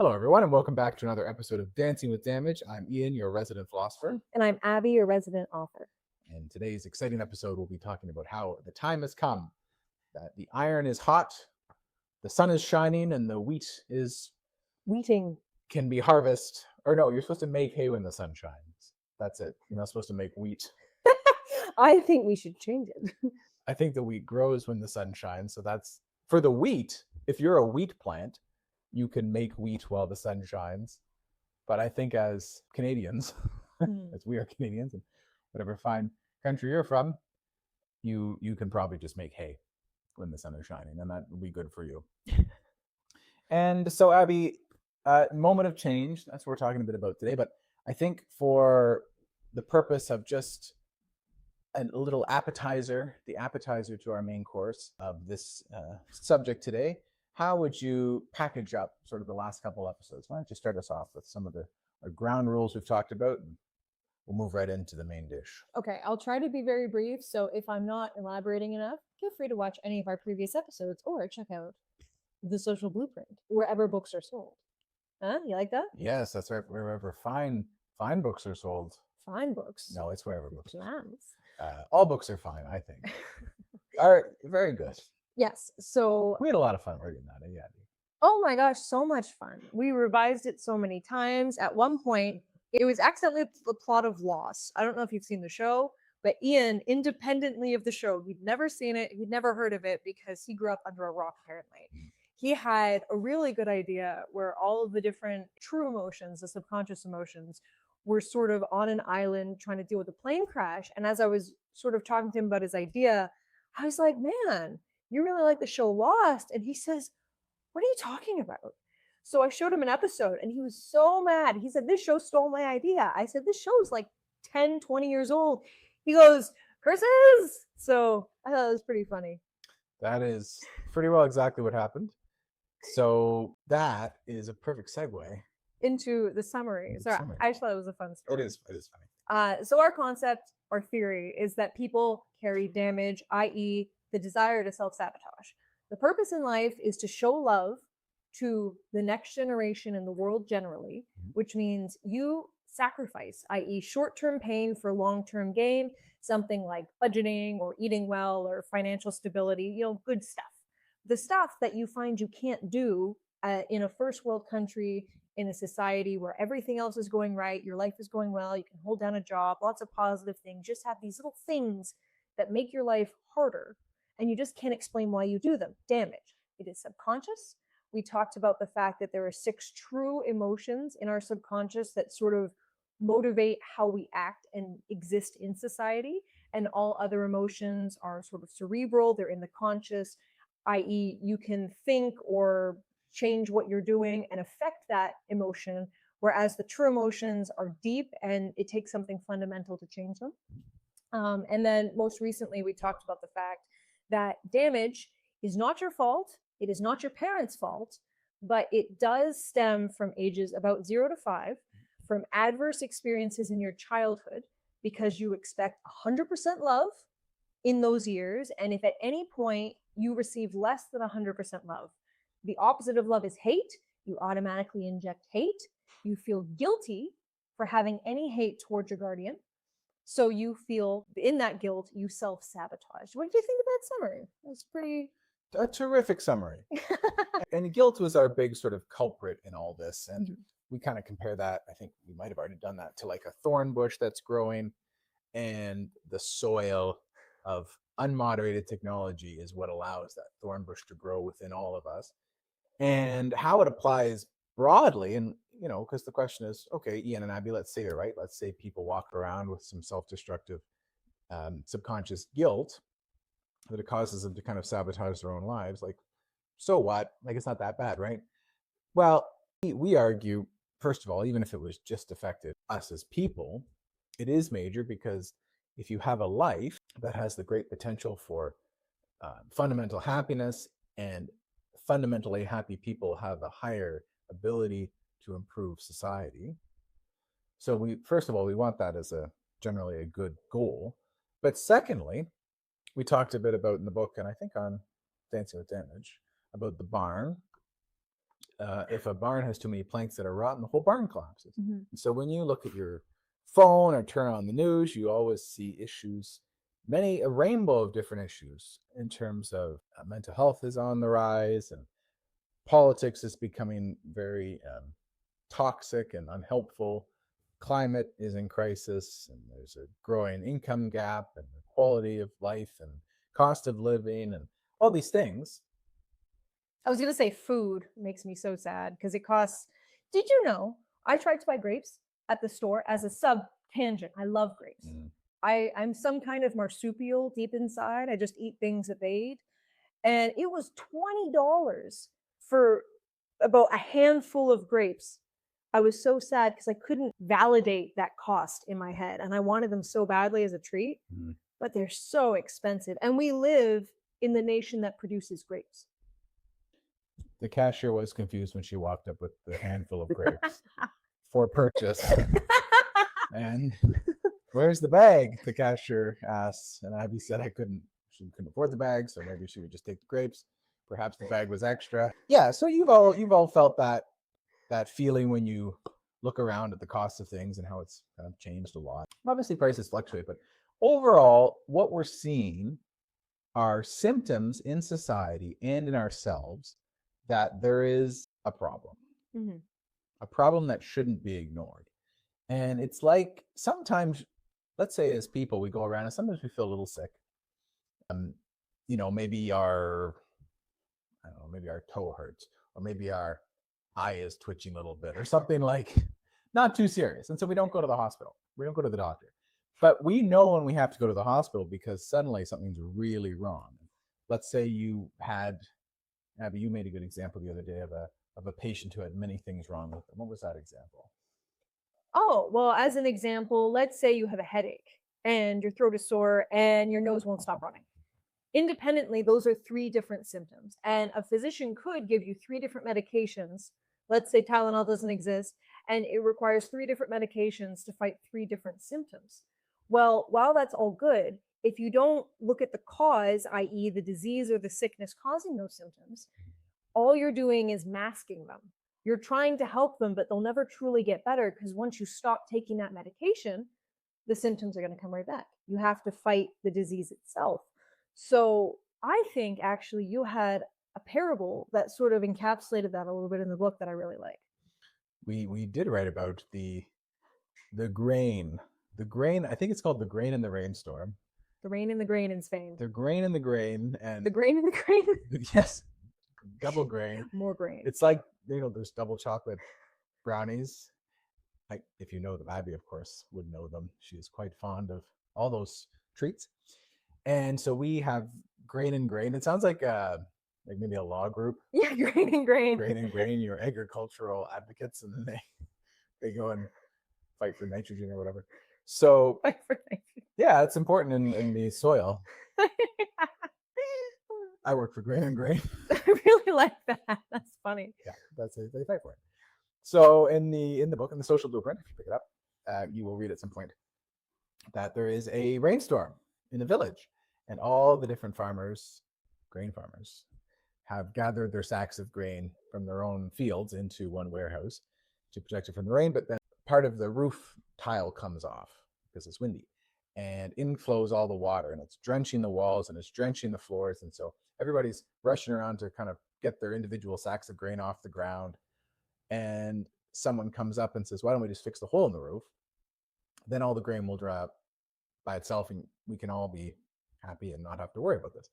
Hello, everyone, and welcome back to another episode of Dancing with Damage. I'm Ian, your resident philosopher. And I'm Abby, your resident author. And today's exciting episode, we'll be talking about how the time has come that the iron is hot, the sun is shining, and the wheat Wheating. can be harvested. Or no, you're supposed to make hay when the sun shines. That's it. You're not supposed to make wheat. I think we should change it. I think the wheat grows when the sun shines. So that's for the wheat. If you're a wheat plant, you can make wheat while the sun shines. But I think as Canadians, as we are Canadians, and whatever fine country you're from, you can probably just make hay when the sun is shining, and that will be good for you. And so, Abby, moment of change, that's what we're talking a bit about today. But I think for the purpose of just a little appetizer, the appetizer to our main course of this subject today, how would you package up sort of the last couple episodes? Why don't you start us off with some of the ground rules we've talked about, and we'll move right into the main dish. Okay, I'll try to be very brief. So if I'm not elaborating enough, feel free to watch any of our previous episodes or check out The Social Blueprint wherever books are sold. Huh? You like that? Yes, that's right. Wherever fine books are sold. Fine books. No, it's wherever books. Plans. All books are fine, I think. Are very good. Yes. So we had a lot of fun reading that. Yeah. Oh my gosh, so much fun. We revised it so many times. At one point, it was accidentally the plot of Lost. I don't know if you've seen the show, but Ian, independently of the show, he'd never seen it, he'd never heard of it because he grew up under a rock, apparently. He had a really good idea where all of the different true emotions, the subconscious emotions, were sort of on an island trying to deal with a plane crash. And as I was sort of talking to him about his idea, I was like, man, you really like the show Lost? And he says, what are you talking about? So I showed him an episode and he was so mad. He said, this show stole my idea. I said, this show's like 10, 20 years old. He goes, curses. So I thought it was pretty funny. That is pretty well exactly what happened. So that is a perfect segue into the summary. Sorry, I just thought it was a fun story. It is funny. So our concept, our theory is that people carry damage, i.e. the desire to self-sabotage. The purpose in life is to show love to the next generation and the world generally, which means you sacrifice, i.e. short-term pain for long-term gain, something like budgeting or eating well or financial stability, good stuff. The stuff that you find you can't do in a first world country, in a society where everything else is going right, your life is going well, you can hold down a job, lots of positive things, just have these little things that make your life harder. And you just can't explain why you do them. Damage. It is subconscious. We talked about the fact that there are 6 true emotions in our subconscious that sort of motivate how we act and exist in society. And all other emotions are sort of cerebral. They're in the conscious, i.e. you can think or change what you're doing and affect that emotion, whereas the true emotions are deep and it takes something fundamental to change them. And then most recently, we talked about the fact that damage is not your fault. It is not your parents' fault, but it does stem from ages about 0 to 5, from adverse experiences in your childhood, because you expect 100% love in those years. And if at any point you receive less than 100% love, the opposite of love is hate. You automatically inject hate. You feel guilty for having any hate towards your guardian. So you feel in that guilt, you self-sabotage. What did you think of that summary? That's pretty... A terrific summary. And guilt was our big sort of culprit in all this. And we kind of compare that, I think we might have already done that, to like a thorn bush that's growing, and the soil of unmoderated technology is what allows that thorn bush to grow within all of us. And how it applies broadly, and because the question is, okay, Ian and Abby, let's say you're right. Let's say people walk around with some self-destructive subconscious guilt that it causes them to kind of sabotage their own lives. Like, so what? Like, it's not that bad, right? Well, we argue, first of all, even if it was just affected us as people, it is major, because if you have a life that has the great potential for fundamental happiness, and fundamentally happy people have a higher ability to improve society. So first of all, we want that as generally a good goal. But secondly, we talked a bit about in the book, and I think on Dancing with Damage, about the barn. If a barn has too many planks that are rotten, the whole barn collapses. Mhm. And so when you look at your phone or turn on the news, you always see issues, a rainbow of different issues in terms of mental health is on the rise, and politics is becoming very toxic and unhelpful. Climate is in crisis, and there's a growing income gap, and the quality of life and cost of living, and all these things. I was gonna say food makes me so sad because it costs. Did you know I tried to buy grapes at the store as a sub tangent? I love grapes. Mm. I'm some kind of marsupial deep inside. I just eat things that they eat. And it was $20 for about a handful of grapes. I was so sad because I couldn't validate that cost in my head. And I wanted them so badly as a treat, Mm. but they're so expensive. And we live in the nation that produces grapes. The cashier was confused when she walked up with the handful of grapes for purchase. And where's the bag? The cashier asked, and Abby said she couldn't afford the bag, so maybe she would just take the grapes. Perhaps the bag was extra. Yeah, so you've all felt that feeling when you look around at the cost of things and how it's kind of changed a lot. Obviously, prices fluctuate, but overall, what we're seeing are symptoms in society and in ourselves that there is a problem, Mhm. a problem that shouldn't be ignored. And it's like sometimes, let's say as people, we go around and sometimes we feel a little sick. Um, maybe maybe our toe hurts, or maybe our eye is twitching a little bit, or something like not too serious. And so we don't go to the hospital. We don't go to the doctor. But we know when we have to go to the hospital because suddenly something's really wrong. Let's say Abby, you made a good example the other day of a patient who had many things wrong with them. What was that example? Oh, well, as an example, let's say you have a headache and your throat is sore and your nose won't stop running. Independently, those are three different symptoms. And a physician could give you three different medications. Let's say Tylenol doesn't exist, and it requires three different medications to fight three different symptoms. Well, while that's all good, if you don't look at the cause, i.e., the disease or the sickness causing those symptoms, all you're doing is masking them. You're trying to help them, but they'll never truly get better because once you stop taking that medication, the symptoms are going to come right back. You have to fight the disease itself. So I think actually you had a parable that sort of encapsulated that a little bit in the book that I really like. We did write about the grain. The grain, I think it's called The Grain in the Rainstorm. The rain and the grain in Spain. The grain and the grain, and The grain and the grain. yes, double grain. More grain. It's like, there's double chocolate brownies. Like, if you know them, Abby, of course, would know them. She is quite fond of all those treats. And so we have grain and grain. It sounds like maybe a law group. Yeah, grain and grain. Grain and grain, you're agricultural advocates, and then they go and fight for nitrogen or whatever. So Fight for nitrogen. yeah, it's important in the soil. I work for Grain and Grain. I really like that. That's funny. Yeah, that's it. They fight for it. So in the book, in the social blueprint, if you pick it up, you will read at some point that there is a rainstorm in the village, and all the different farmers, grain farmers, have gathered their sacks of grain from their own fields into one warehouse to protect it from the rain. But then part of the roof tile comes off because it's windy, and in flows all the water, and it's drenching the walls and it's drenching the floors. And so everybody's rushing around to kind of get their individual sacks of grain off the ground. And someone comes up and says, why don't we just fix the hole in the roof? Then all the grain will dry up by itself, and we can all be happy and not have to worry about this.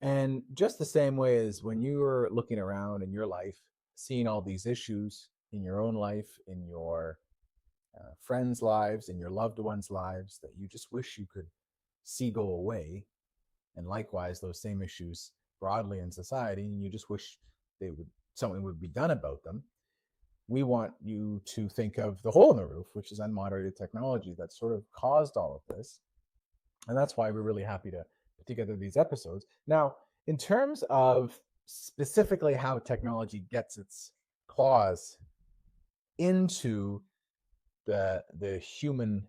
And just the same way as when you're looking around in your life, seeing all these issues in your own life, in your friends' lives, in your loved ones' lives, that you just wish you could see go away. And likewise, those same issues broadly in society, and you just wish something would be done about them. We want you to think of the hole in the roof, which is unmoderated technology that sort of caused all of this. And that's why we're really happy to put together these episodes. Now, in terms of specifically how technology gets its claws into the human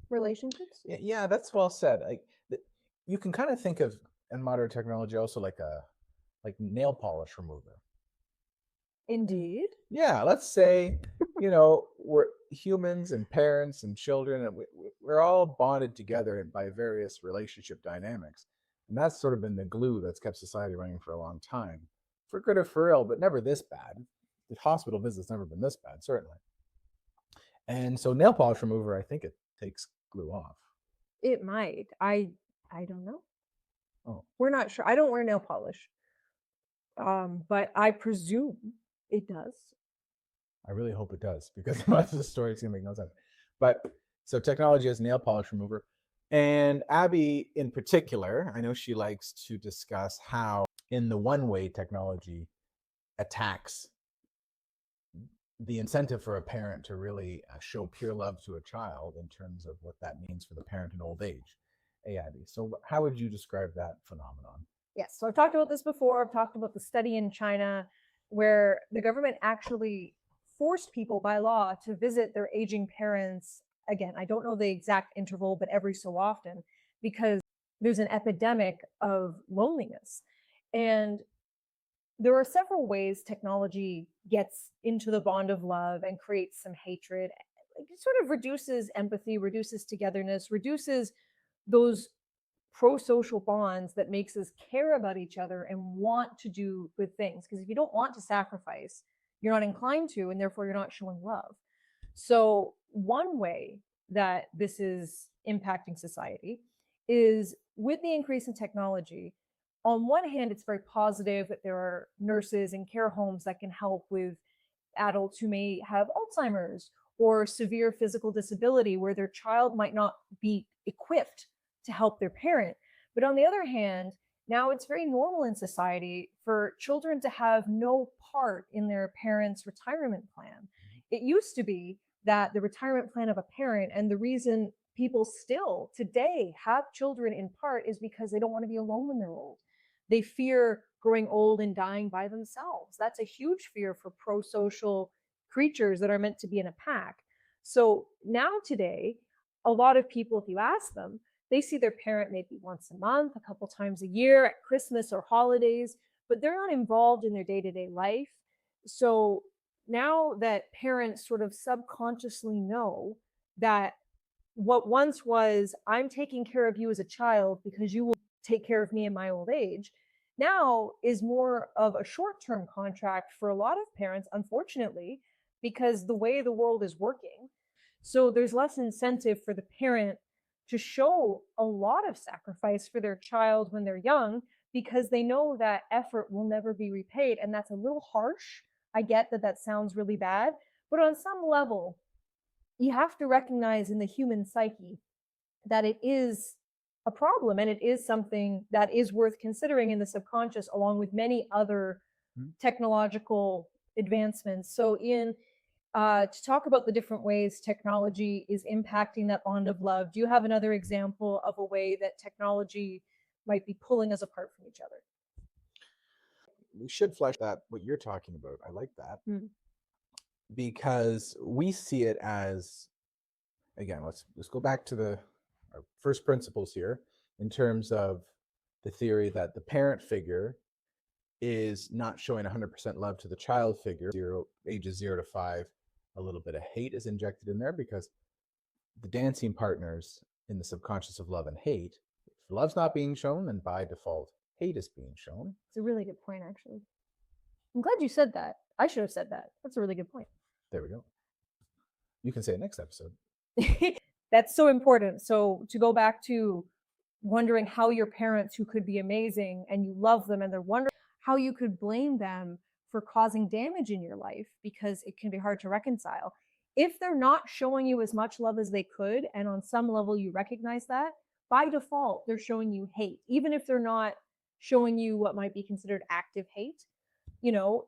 Relationships? yeah, that's well said. Like, you can kind of think of unmoderated technology also like nail polish remover. Indeed. Yeah, let's say, we're humans and parents and children, and we're all bonded together by various relationship dynamics. And that's sort of been the glue that's kept society running for a long time, for good or for ill, but never this bad. The hospital visit's never been this bad, certainly. And so nail polish remover, I think it takes glue off. It might. I don't know. Oh, We're not sure. I don't wear nail polish. But I presume it does. I really hope it does, because the rest of the story is going to make no sense. But so technology as nail polish remover. And Abby, in particular, I know she likes to discuss how, in the one way, technology attacks the incentive for a parent to really show pure love to a child in terms of what that means for the parent in old age. Hey, Abby, so how would you describe that phenomenon? Yes. So I've talked about this before. I've talked about the study in China where the government actually forced people by law to visit their aging parents. Again, I don't know the exact interval, but every so often, because there's an epidemic of loneliness. And there are several ways technology gets into the bond of love and creates some hatred. It sort of reduces empathy, reduces togetherness, reduces those pro-social bonds that makes us care about each other and want to do good things. Because if you don't want to sacrifice, you're not inclined to, and therefore you're not showing love. So one way that this is impacting society is with the increase in technology. On one hand, it's very positive that there are nurses and care homes that can help with adults who may have Alzheimer's or severe physical disability where their child might not be equipped to help their parent. But on the other hand, now it's very normal in society for children to have no part in their parents' retirement plan. It used to be that the retirement plan of a parent, and the reason people still today have children in part, is because they don't want to be alone when they're old. They fear growing old and dying by themselves. That's a huge fear for pro-social creatures that are meant to be in a pack. So now today, a lot of people, if you ask them, they see their parent maybe once a month, a couple times a year at Christmas or holidays, but they're not involved in their day-to-day life. So now that parents sort of subconsciously know that what once was, I'm taking care of you as a child because you will take care of me in my old age, now is more of a short-term contract for a lot of parents, unfortunately, because the way the world is working. So there's less incentive for the parent to show a lot of sacrifice for their child when they're young, because they know that effort will never be repaid. And that's a little harsh. I get that that sounds really bad, but on some level, you have to recognize in the human psyche that it is a problem, and it is something that is worth considering in the subconscious, along with many other technological advancements. So to talk about the different ways technology is impacting that bond of love, do you have another example of a way that technology might be pulling us apart from each other? We should flesh that, what you're talking about. I like that, because we see it as, again, let's go back to our first principles here, in terms of the theory that the parent figure is not showing 100% love to the child figure. Ages 0 to 5, a little bit of hate is injected in there, because the dancing partners in the subconscious of love and hate, if love's not being shown, then by default hate is being shown. It's a really good point, actually. I'm glad you said that. I should have said that. That's a really good point. There we go. You can say it next episode. That's so important. So to go back to wondering how your parents, who could be amazing and you love them, and they're wondering how you could blame them for causing damage in your life, because it can be hard to reconcile. If they're not showing you as much love as they could, and on some level you recognize that, by default, they're showing you hate. Even if they're not showing you what might be considered active hate,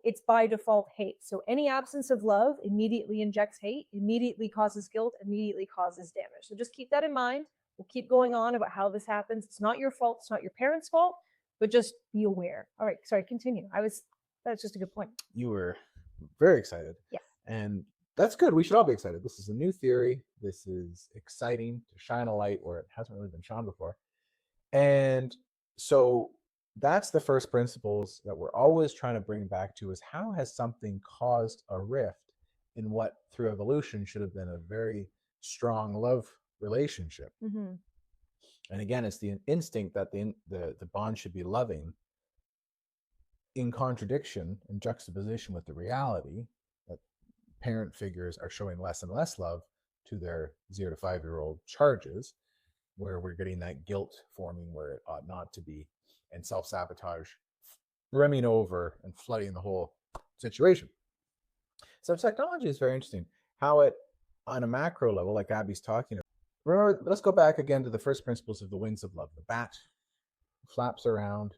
it's by default hate. So any absence of love immediately injects hate, immediately causes guilt, immediately causes damage. So just keep that in mind. We'll keep going on about how this happens. It's not your fault. It's not your parents' fault, but just be aware. All right, sorry, continue. That's just a good point. You were very excited. Yes. And that's good. We should all be excited. This is a new theory. This is exciting to shine a light where it hasn't really been shone before. And so That's the first principles that we're always trying to bring back to, is how has something caused a rift in what through evolution should have been a very strong love relationship. Mm-hmm. And again, it's the instinct that the bond should be loving, in contradiction and juxtaposition with the reality that parent figures are showing less and less love to their 0 to 5-year-old charges, where we're getting that guilt forming where it ought not to be, and self-sabotage brimming over and flooding the whole situation. So technology is very interesting. How it, on a macro level, like Abby's talking about. Remember, let's go back again to the first principles of the wings of love. The bat flaps around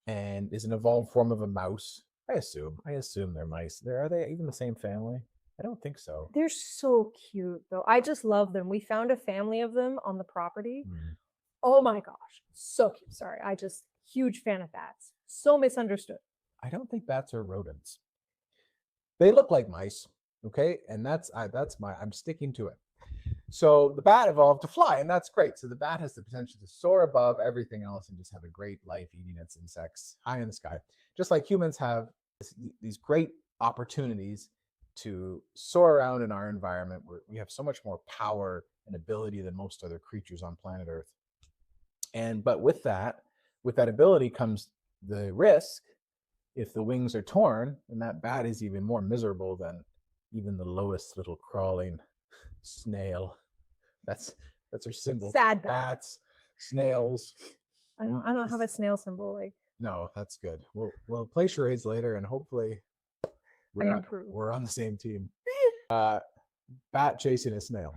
and is an evolved form of a mouse. I assume they're mice. Are they even the same family? I don't think so. They're so cute, though. I just love them. We found a family of them on the property. Oh my gosh, so cute. Sorry, huge fan of bats. So misunderstood. I don't think bats are rodents. They look like mice, okay? And I'm sticking to it. So the bat evolved to fly, and that's great. So the bat has the potential to soar above everything else and just have a great life eating its insects high in the sky. Just like humans have these great opportunities to soar around in our environment, where we have so much more power and ability than most other creatures on planet Earth. But with that ability comes the risk. If the wings are torn, then that bat is even more miserable than even the lowest little crawling snail. That's our symbol. Sad bat. Bats, snails. I don't have a snail symbol. Like, no, that's good. We'll play charades later, and hopefully we're on the same team. Bat chasing a snail.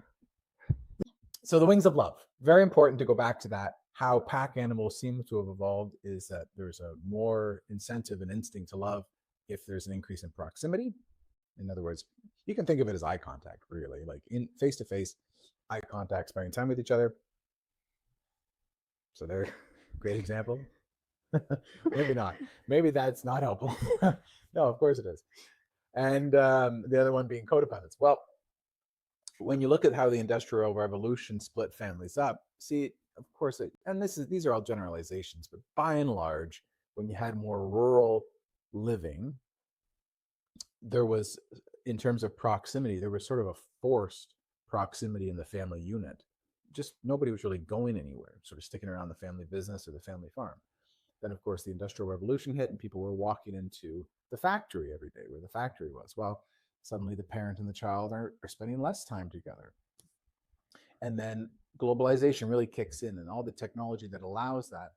So the wings of love. Very important to go back to that. How pack animals seem to have evolved is that there's a more incentive and instinct to love if there's an increase in proximity. In other words, you can think of it as eye contact, really, like in face-to-face eye contact, spending time with each other. So they're a great example. Maybe not. Maybe that's not helpful. No, of course it is. And the other one being codependence. Well, when you look at how the Industrial Revolution split families up, see, of course, these are all generalizations, but by and large, when you had more rural living, there was, in terms of proximity, there was sort of a forced proximity in the family unit. Just nobody was really going anywhere, sort of sticking around the family business or the family farm. Then, of course, the Industrial Revolution hit, and people were walking into the factory every day, where the factory was. Well, suddenly the parent and the child are spending less time together. And then globalization really kicks in, and all the technology that allows that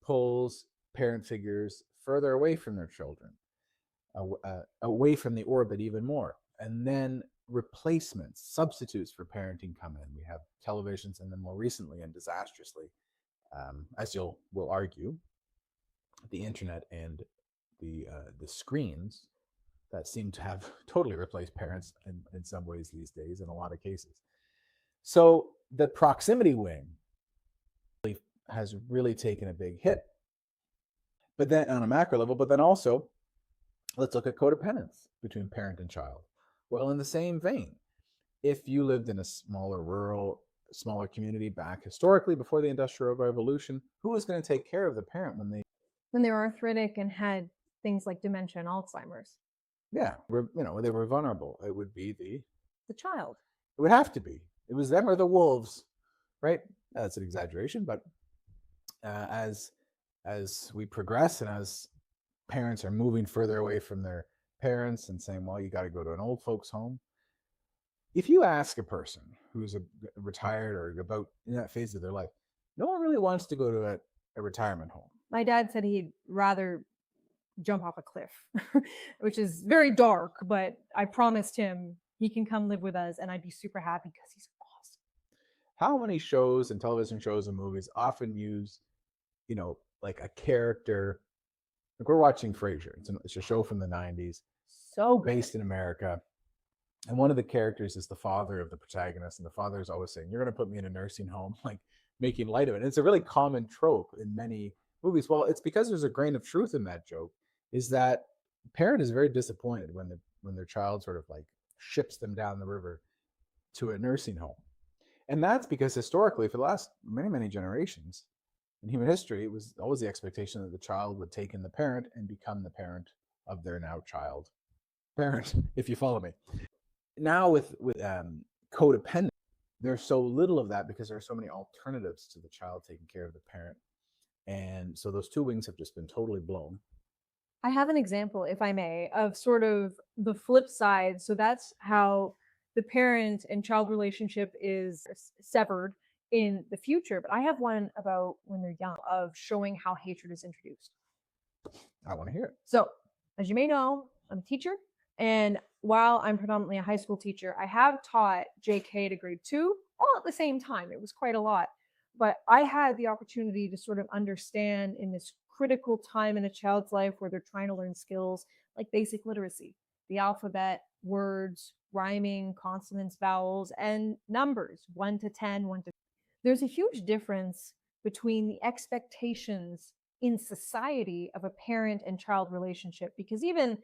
pulls parent figures further away from their children, away from the orbit even more. And then replacements, substitutes for parenting come in. We have televisions, and then more recently and disastrously, as we'll argue, the internet and the screens that seem to have totally replaced parents in some ways these days, in a lot of cases. So the proximity wing has really taken a big hit. But then on a macro level, but then also, let's look at codependence between parent and child. Well, in the same vein, if you lived in a smaller community back historically before the Industrial Revolution, who was going to take care of the parent when they were arthritic and had things like dementia and Alzheimer's? Yeah, they were vulnerable. It would be the child. It would have to be. It was them or the wolves, right? That's an exaggeration, but as we progress and as parents are moving further away from their parents and saying, well, you got to go to an old folks home. If you ask a person who's retired or about in that phase of their life, no one really wants to go to a retirement home. My dad said he'd rather jump off a cliff, which is very dark, but I promised him he can come live with us and I'd be super happy because he's awesome. How many shows and television shows and movies often use, like a character? Like, we're watching Frasier. It's a show from the 90s. So based in America. And one of the characters is the father of the protagonist. And the father is always saying, you're going to put me in a nursing home, like making light of it. And it's a really common trope in many movies. Well, it's because there's a grain of truth in that joke, is that parent is very disappointed when their child sort of like ships them down the river to a nursing home. And that's because historically, for the last many, many generations, In human history, it was always the expectation that the child would take in the parent and become the parent of their now child parent, if you follow me. Now with codependence, there's so little of that because there are so many alternatives to the child taking care of the parent, and so those two wings have just been totally blown. I have an example, if I may, of sort of the flip side. So that's how the parent and child relationship is severed in the future. But I have one about when they're young of showing how hatred is introduced. I want to hear it. So, as you may know, I'm a teacher. And while I'm predominantly a high school teacher, I have taught JK to grade 2 all at the same time. It was quite a lot. But I had the opportunity to sort of understand in this critical time in a child's life where they're trying to learn skills like basic literacy, the alphabet, words, rhyming, consonants, vowels, and numbers 1 to 10, 1 to. There's a huge difference between the expectations in society of a parent and child relationship, because even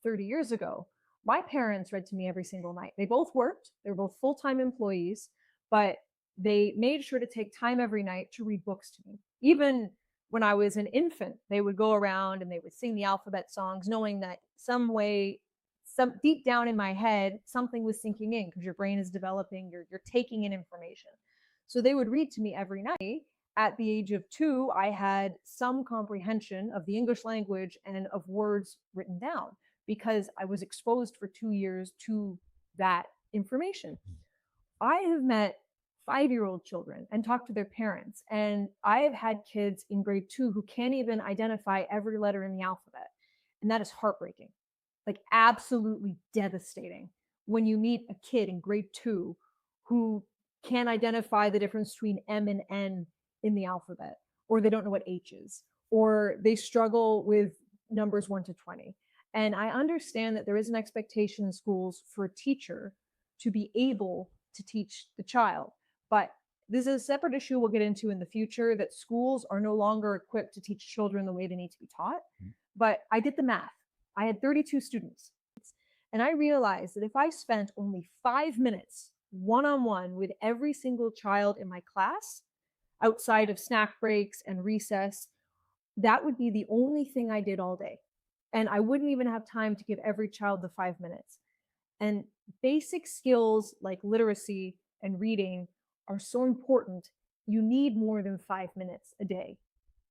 30 years ago, my parents read to me every single night. They both worked, they were both full-time employees, but they made sure to take time every night to read books to me. Even when I was an infant, they would go around and they would sing the alphabet songs, knowing that some way, some deep down in my head, something was sinking in because your brain is developing, you're taking in information. So they would read to me every night. At the age of 2, I had some comprehension of the English language and of words written down because I was exposed for 2 years to that information. I have met 5-year-old children and talked to their parents, and I have had kids in grade 2 who can't even identify every letter in the alphabet. And that is heartbreaking, like absolutely devastating when you meet a kid in grade 2 who can't identify the difference between M and N in the alphabet, or they don't know what H is, or they struggle with numbers 1 to 20. And I understand that there is an expectation in schools for a teacher to be able to teach the child. But this is a separate issue we'll get into in the future, that schools are no longer equipped to teach children the way they need to be taught. But I did the math. I had 32 students. And I realized that if I spent only 5 minutes one-on-one with every single child in my class, outside of snack breaks and recess, that would be the only thing I did all day. And I wouldn't even have time to give every child the 5 minutes. And basic skills like literacy and reading are so important. You need more than 5 minutes a day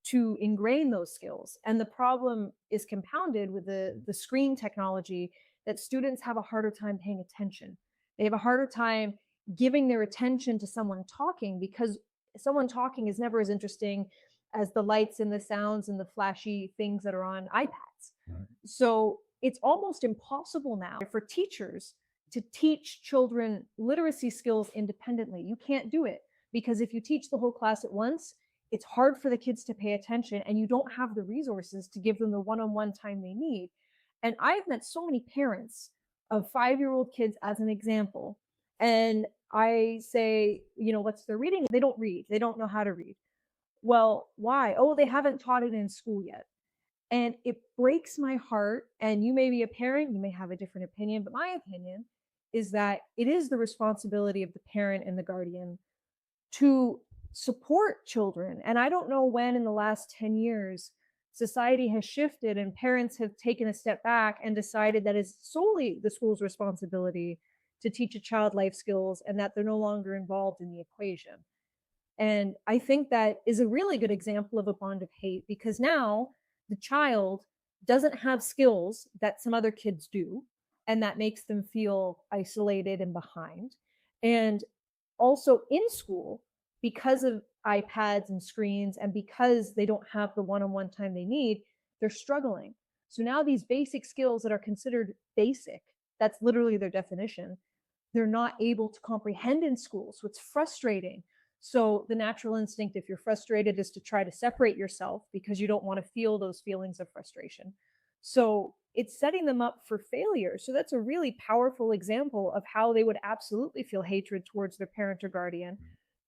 to ingrain those skills. And the problem is compounded with the screen technology, that students have a harder time paying attention. They have a harder time giving their attention to someone talking, because someone talking is never as interesting as the lights and the sounds and the flashy things that are on iPads. Right. So it's almost impossible now for teachers to teach children literacy skills independently. You can't do it, because if you teach the whole class at once, it's hard for the kids to pay attention, and you don't have the resources to give them the one-on-one time they need. And I've met so many parents of 5-year-old kids as an example, and I say, what's their reading? They don't read. They don't know how to read. Well, why? Oh, they haven't taught it in school yet. And it breaks my heart. And you may be a parent, you may have a different opinion, but my opinion is that it is the responsibility of the parent and the guardian to support children. And I don't know when in the last 10 years society has shifted and parents have taken a step back and decided that it's solely the school's responsibility to teach a child life skills, and that they're no longer involved in the equation. And I think that is a really good example of a bond of hate, because now the child doesn't have skills that some other kids do, and that makes them feel isolated and behind. And also in school, because of iPads and screens, and because they don't have the one-on-one time they need, they're struggling. So now these basic skills that are considered basic, that's literally their definition, they're not able to comprehend in school. So it's frustrating. So the natural instinct, if you're frustrated, is to try to separate yourself because you don't want to feel those feelings of frustration. So it's setting them up for failure. So that's a really powerful example of how they would absolutely feel hatred towards their parent or guardian,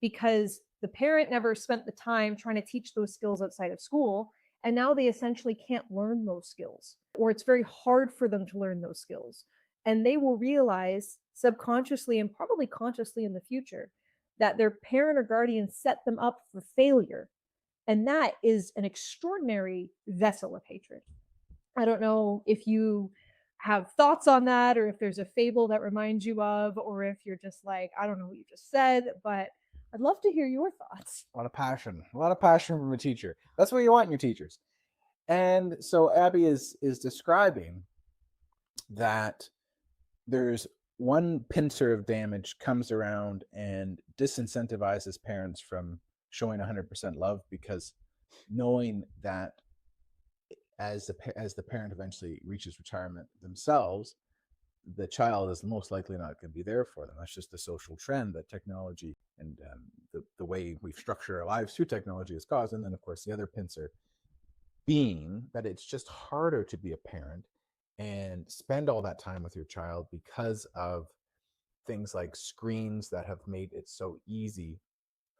because the parent never spent the time trying to teach those skills outside of school. And now they essentially can't learn those skills, or it's very hard for them to learn those skills. And they will realize subconsciously and probably consciously in the future that their parent or guardian set them up for failure. And that is an extraordinary vessel of hatred. I don't know if you have thoughts on that, or if there's a fable that reminds you of, or if you're just like, I don't know what you just said, but I'd love to hear your thoughts. A lot of passion from a teacher. That's what you want in your teachers. And so Abby is describing that there's one pincer of damage comes around and disincentivizes parents from showing 100% love, because knowing that as the parent eventually reaches retirement themselves, the child is most likely not going to be there for them. That's just the social trend that technology and the way we structure our lives through technology has caused. And then, of course, the other pincer being that it's just harder to be a parent and spend all that time with your child because of things like screens that have made it so easy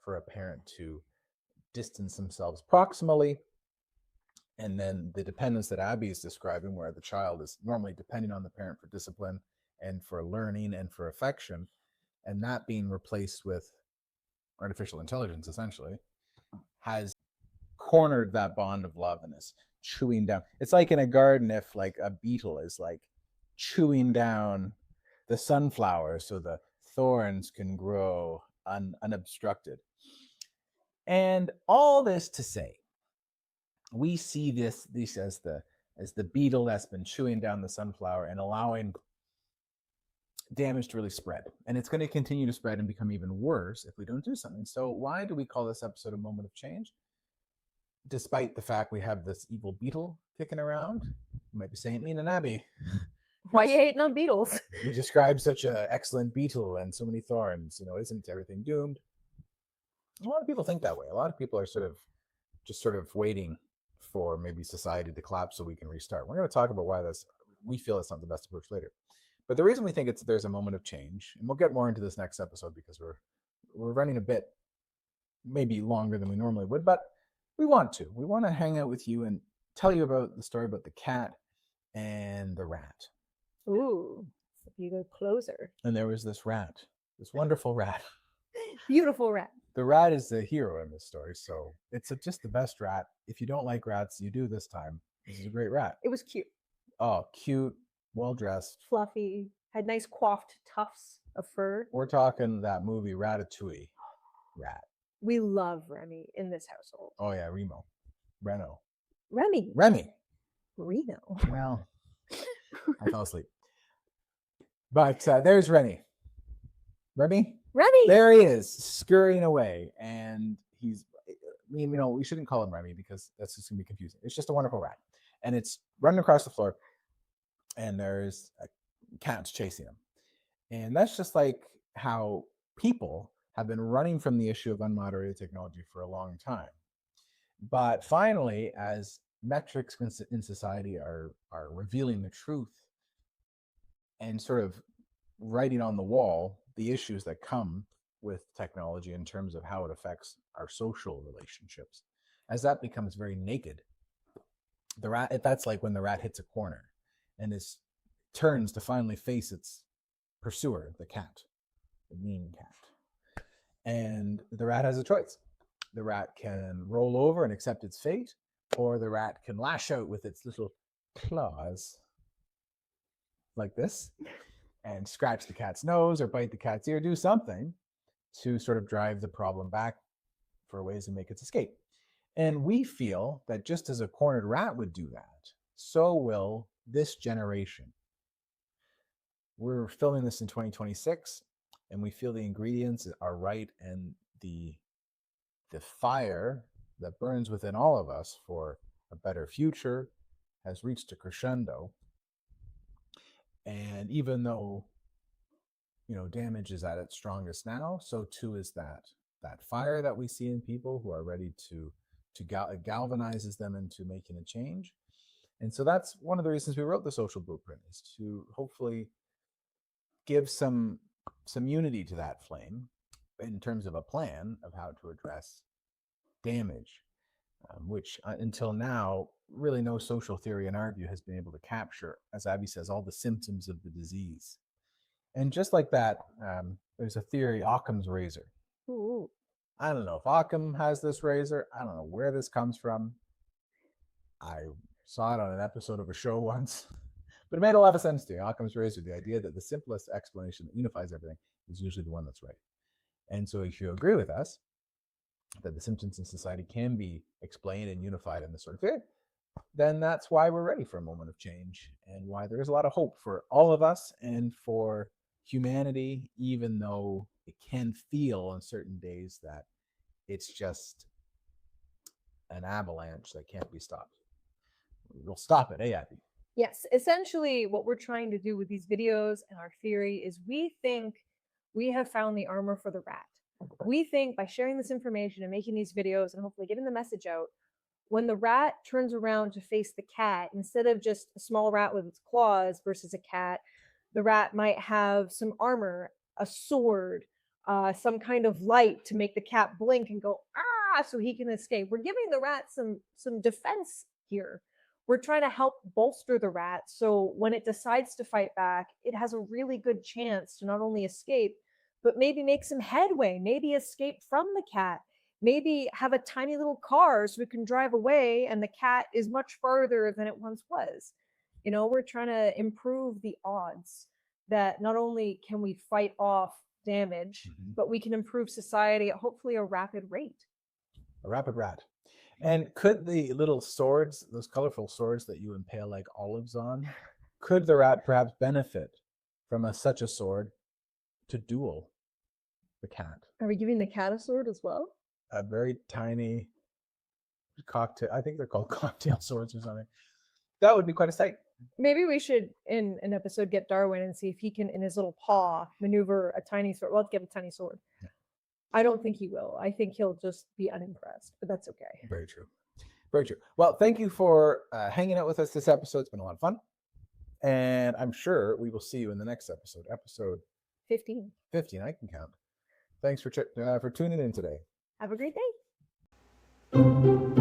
for a parent to distance themselves proximally. And then the dependence that Abby is describing, where the child is normally depending on the parent for discipline and for learning and for affection, and that being replaced with artificial intelligence, essentially, has cornered that bond of love and is chewing down. It's like in a garden, if like a beetle is like chewing down the sunflower so the thorns can grow unobstructed. And all this to say, we see this as the beetle that's been chewing down the sunflower and allowing damage to really spread. And it's going to continue to spread and become even worse if we don't do something. So why do we call this episode a moment of change? Despite the fact we have this evil beetle kicking around, you might be saying, Nina and Abby, why are you hating on beetles? You described such an excellent beetle and so many thorns. Isn't everything doomed? A lot of people think that way. A lot of people are sort of waiting for maybe society to collapse so we can restart. We're going to talk about why we feel it's not the best approach later. But the reason we think there's a moment of change, and we'll get more into this next episode because we're running a bit maybe longer than we normally would, but we want to hang out with you and tell you about the story about the cat and the rat. Ooh, you go closer. And there was this rat, this wonderful rat. Beautiful rat. The rat is the hero in this story, so it's just the best rat. If you don't like rats, you do this time. This is a great rat. It was cute. Oh, cute, well-dressed. Fluffy, had nice coiffed tufts of fur. We're talking that movie Ratatouille rat. We love Remy in this household. Oh yeah, Reno. Remy. Reno. Well, I fell asleep. But there's Remy. Remy? There he is, scurrying away. And we shouldn't call him Remy because that's just going to be confusing. It's just a wonderful rat. And it's running across the floor. And there's cats chasing him. And that's just like how people have been running from the issue of unmoderated technology for a long time. But finally, as metrics in society are revealing the truth and sort of writing on the wall the issues that come with technology in terms of how it affects our social relationships, as that becomes very naked, that's like when the rat hits a corner and turns to finally face its pursuer, the cat, the mean cat. And the rat has a choice. The rat can roll over and accept its fate, or the rat can lash out with its little claws like this and scratch the cat's nose or bite the cat's ear, do something to sort of drive the problem back for ways to make its escape. And we feel that just as a cornered rat would do that, so will this generation. We're filming this in 2026, and we feel the ingredients are right, and the fire that burns within all of us for a better future has reached a crescendo. And even though, damage is at its strongest now, so too is that fire that we see in people who are ready to galvanizes them into making a change. And so that's one of the reasons we wrote the Social Blueprint, is to hopefully give some unity to that flame in terms of a plan of how to address damage, which until now, really no social theory in our view has been able to capture, as Abby says, all the symptoms of the disease. And just like that, there's a theory, Occam's razor. Ooh. I don't know if Occam has this razor. I don't know where this comes from. I saw it on an episode of a show once, but it made a lot of sense to me. Occam's razor, the idea that the simplest explanation that unifies everything is usually the one that's right. And so if you agree with us that the symptoms in society can be explained and unified in this sort of way, then that's why we're ready for a moment of change and why there is a lot of hope for all of us and for humanity, even though it can feel on certain days that it's just an avalanche that can't be stopped. We'll stop it, eh, Abby? Yes, essentially what we're trying to do with these videos and our theory is we think we have found the armor for the rat. We think by sharing this information and making these videos and hopefully getting the message out, when the rat turns around to face the cat, instead of just a small rat with its claws versus a cat, the rat might have some armor, a sword, some kind of light to make the cat blink and go, ah, so he can escape. We're giving the rat some defense here. We're trying to help bolster the rat so when it decides to fight back, it has a really good chance to not only escape, but maybe make some headway, maybe escape from the cat, maybe have a tiny little car so it can drive away and the cat is much farther than it once was. You know, we're trying to improve the odds that not only can we fight off damage, but we can improve society at hopefully a rapid rate. A rapid rat. And could the little swords, those colorful swords that you impale like olives on, could the rat perhaps benefit from such a sword to duel the cat? Are we giving the cat a sword as well? A very tiny cocktail, I think they're called cocktail swords or something. That would be quite a sight. Maybe we should, in an episode, get Darwin and see if he can, in his little paw, maneuver a tiny sword. Well, let's give a tiny sword. Yeah. I don't think he will. I think he'll just be unimpressed, but that's okay. Very true. Very true. Well, thank you for hanging out with us this episode. It's been a lot of fun. And I'm sure we will see you in the next episode. Episode 15. 15, I can count. Thanks for tuning in today. Have a great day.